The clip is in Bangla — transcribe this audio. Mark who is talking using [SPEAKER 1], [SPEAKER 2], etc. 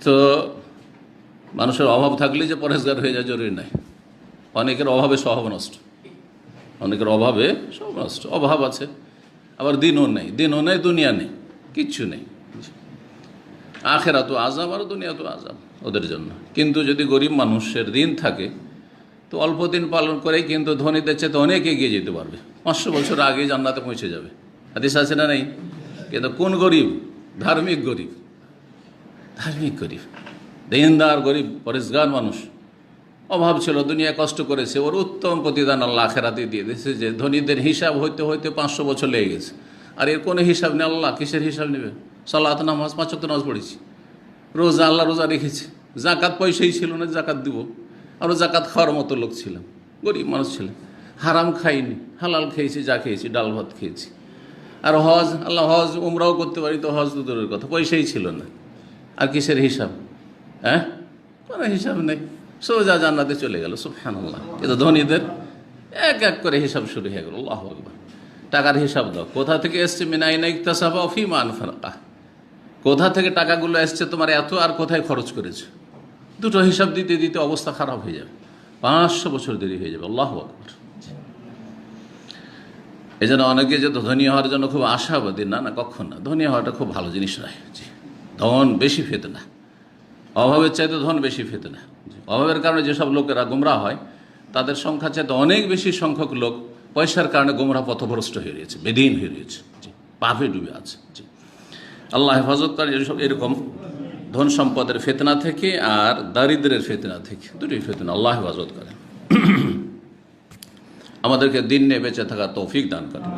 [SPEAKER 1] তো মানুষের অভাব থাকলে যে পরেশগার হয়ে যায় জরুরি নাই। অনেকের অভাবে স্বভাব নষ্ট, অনেকের অভাবে সব নষ্ট, অভাব আছে, আবার দিনও নেই, দুনিয়া নেই, কিচ্ছু নেই। আখেরাত আযাব আর দুনিয়া তো আযাব ওদের জন্য। কিন্তু যদি গরিব মানুষের দিন থাকে তো অল্প দিন পালন করেই কিন্তু ধনীদের চেয়ে অনেক এগিয়ে যেতে পারবে, 500 বছর আগে জান্নাতে পৌঁছে যাবে। হাদিস আছে না নেই? কিন্তু কোন গরিব? ধার্মিক গরিব, ধার্মিক গরিব, দিনদার গরিব, পরেশগার মানুষ। অভাব ছিল, দুনিয়া কষ্ট করেছে, ওর উত্তম প্রতিদান আল্লাহ আখেরাতে দিয়ে দিয়েছে। যে ধনীদের হিসাব হইতে হইতে 500 বছর লেগে গেছে, আর এর কোনো হিসাব নেই। আল্লাহ কিসের হিসাব নেবে? সালাত নামাজ, 5 ওয়াক্ত নামাজ পড়েছি, রোজা আল্লাহ রোজা রেখেছি, জাকাত পয়সাই ছিল না জাকাত দিব, আরও জাকাত খাওয়ার মতো লোক ছিলাম, গরিব মানুষ ছিলাম, হারাম খাইনি, হালাল খেয়েছি, যা খেয়েছি, ডাল ভাত খেয়েছি। আর হজ, আল্লাহ হজ উমরাও করতে পারি, তো হজ তো দূরের কথা, পয়সাই ছিল না। আর কিসের হিসাব? হ্যাঁ, কোনো হিসাব নেই, সোজা জান্নাতে চলে গেল। সুবহানাল্লাহ। কিন্তু ধনীদের এক এক করে হিসাব শুরু হয়ে গেল। আল্লাহু আকবার। টাকার হিসাব দাও, কোথা থেকে এসছে? মিন আইনা ইকতাসাবা ওয়া ফীমা আনফাকা, কোথা থেকে টাকাগুলো এসছে তোমার এত, আর কোথায় খরচ করেছে? দুটো হিসাব দিতে দিতে অবস্থা খারাপ হয়ে যাবে, 500 বছর দেরি হয়ে যাবে। আল্লাহু আকবার। এই জন্য অনেকে যে ধনী হওয়ার জন্য খুব আশাবাদী, না না, কখন না। ধনী হওয়াটা খুব ভালো জিনিস নয়। জি, ধন বেশি ফিতনা, অভাবের চাইতে ধন বেশি ফিতনা। অভাবের কারণে যেসব লোকেরা গোমরাহ হয়, তাদের সংখ্যা চাইতে অনেক বেশি সংখ্যক লোক পয়সার কারণে গোমরাহ পথভ্রষ্ট হয়ে রয়েছে, বেদিন হয়ে রয়েছে, জি, পাপে ডুবে আছে। জি, আল্লাহ হেফাজত করেন এরকম ধন সম্পদের ফিতনা থেকে আর দারিদ্রের ফিতনা থেকে, দুটোই ফিতনা। আল্লাহ হেফাজত করেন, আমাদেরকে দিন নিয়ে বেঁচে থাকার তৌফিক দান করেন।